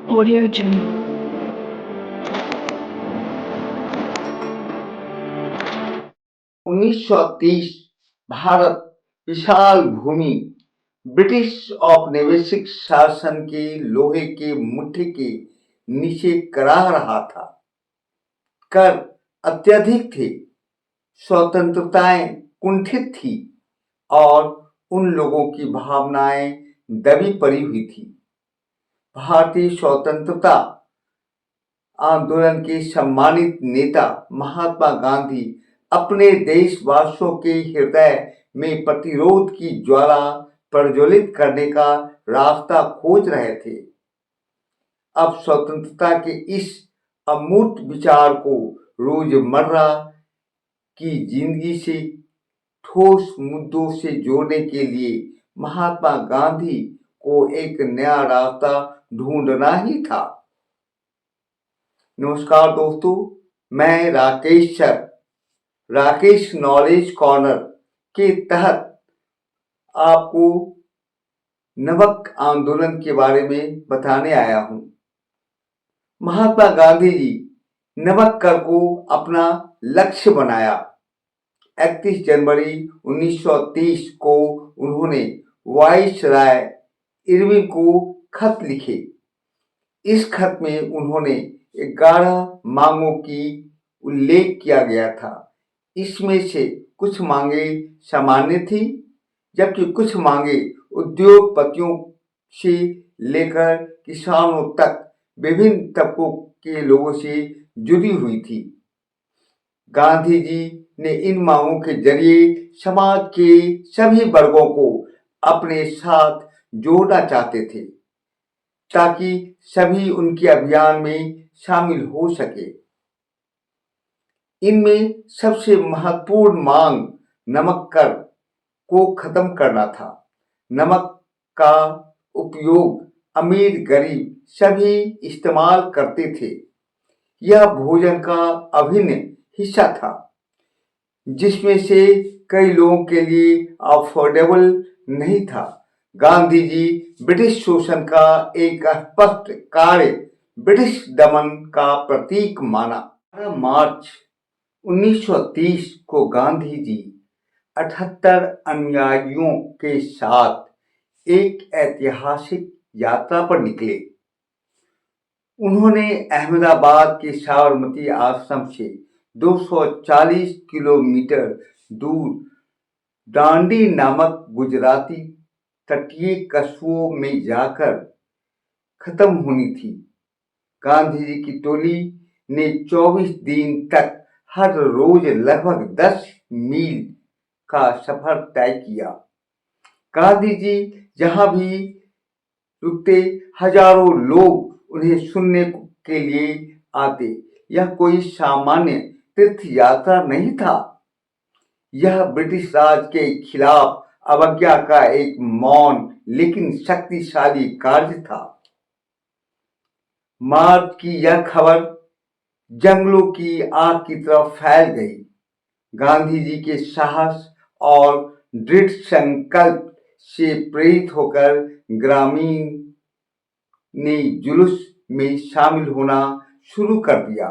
Audio Jungle. 1930 Bharat विशाल भूमि British औपनिवेशिक शासन के लोहे के मुट्ठी के नीचे कराह रहा था। कर अत्यधिक थे, स्वतंत्रताएं कुंठित थी और उन लोगों की भावनाएं दबी पड़ी हुई थी। भारतीय स्वतंत्रता आंदोलन के सम्मानित नेता महात्मा गांधी अपने देशवासियों के हृदय में प्रतिरोध की ज्वाला प्रज्वलित करने का रास्ता खोज रहे थे। अब स्वतंत्रता के इस अमूर्त विचार को रोजमर्रा की जिंदगी से ठोस मुद्दों से जोड़ने के लिए महात्मा गांधी को एक नया रास्ता ढूंढना ही था। नमस्कार दोस्तों, मैं Rakesh sir, Rakesh knowledge corner के तहत आपको नमक आंदोलन के बारे में बताने आया हूं। महात्मा गांधी जी नमक कर को अपना लक्ष्य बनाया। 31 जनवरी 1930 को उन्होंने वाइसराय इरविन को खत लिखे। इस खत में उन्होंने 11 मांगों की उल्लेख किया गया था। इसमें से कुछ मांगे सामान्य थी, जबकि कुछ मांगे उद्योगपतियों से लेकर किसानों तक विभिन्न तबकों के लोगों से जुड़ी हुई थी। गांधी जी ने इन मांगों के जरिए समाज के सभी वर्गों को अपने साथ जोड़ना चाहते थे, ताकि सभी उनके अभियान में शामिल हो सके। इनमें सबसे महत्वपूर्ण मांग नमक कर को खत्म करना था। नमक का उपयोग अमीर गरीब सभी इस्तेमाल करते थे। यह भोजन का अभिन्न हिस्सा था, जिसमें से कई लोगों के लिए अफोर्डेबल नहीं था। गांधी जी ब्रिटिश शोषण का एक स्पष्ट कार्य ब्रिटिश दमन का प्रतीक माना। 12 मार्च 1930 को गांधी जी 78 अनुयायियों के साथ एक ऐतिहासिक यात्रा पर निकले। उन्होंने अहमदाबाद के साबरमती आश्रम से 240 किलोमीटर दूर दांडी नामक गुजराती तटीय कस्बों में जाकर खत्म होनी थी। गांधी जी की टोली ने 24 दिन तक हर रोज लगभग 10 मील का सफर तय किया। गांधी जी जहां भी रुकते, हजारों लोग उन्हें सुनने के लिए आते। यह कोई सामान्य तीर्थ यात्रा नहीं था, यह ब्रिटिश राज के खिलाफ अवज्ञा का एक मौन लेकिन शक्तिशाली कार्य था। मार्च की यह खबर जंगलों की आग की तरफ फैल गई। गांधी जी के साहस और दृढ़ संकल्प से प्रेरित होकर ग्रामीण ने जुलूस में शामिल होना शुरू कर दिया।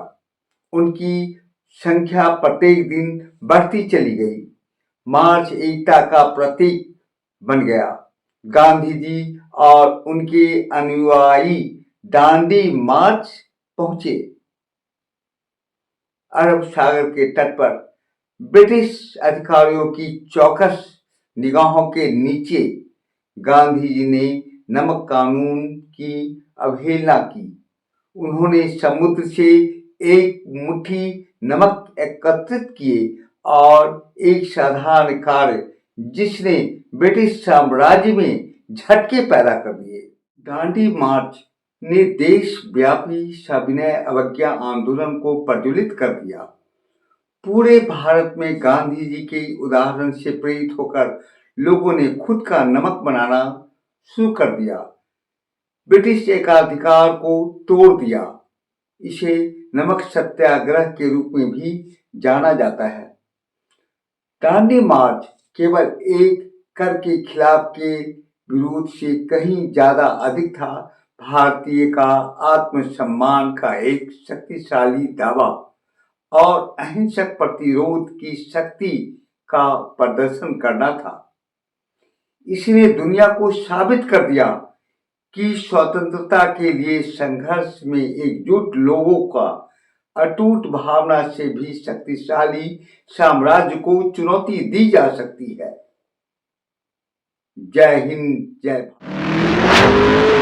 उनकी संख्या प्रत्येक दिन बढ़ती चली गई। मार्च एकता का प्रतीक बन गया। गांधी जी और उनके अनुयायी दांडी मार्च पहुंचे। अरब सागर के तट पर ब्रिटिश अधिकारियों की चौकस निगाहों के नीचे गांधी जी ने नमक कानून की अवहेलना की। उन्होंने समुद्र से एक मुट्ठी नमक एकत्रित किए और एक साधारण कार्य जिसने ब्रिटिश साम्राज्य में झटके पैदा कर दिए। दांडी मार्च ने देशव्यापी सविनय अवज्ञा आंदोलन को प्रज्वलित कर दिया। पूरे भारत में गांधी जी के उदाहरण से प्रेरित होकर लोगों ने खुद का नमक बनाना शुरू कर दिया। ब्रिटिश एकाधिकार को तोड़ दिया। इसे नमक सत्याग्रह के रूप में भी जाना जाता है। दांडी मार्च केवल एक कर के खिलाफ के विरोध से कहीं ज्यादा अधिक था। भारतीय का आत्मसम्मान का एक शक्तिशाली दावा और अहिंसक प्रतिरोध की शक्ति का प्रदर्शन करना था। इसने दुनिया को साबित कर दिया कि स्वतंत्रता के लिए संघर्ष में एकजुट लोगों का अटूट भावना से भी शक्तिशाली साम्राज्य को चुनौती दी जा सकती है। जय हिंद, जय भारत।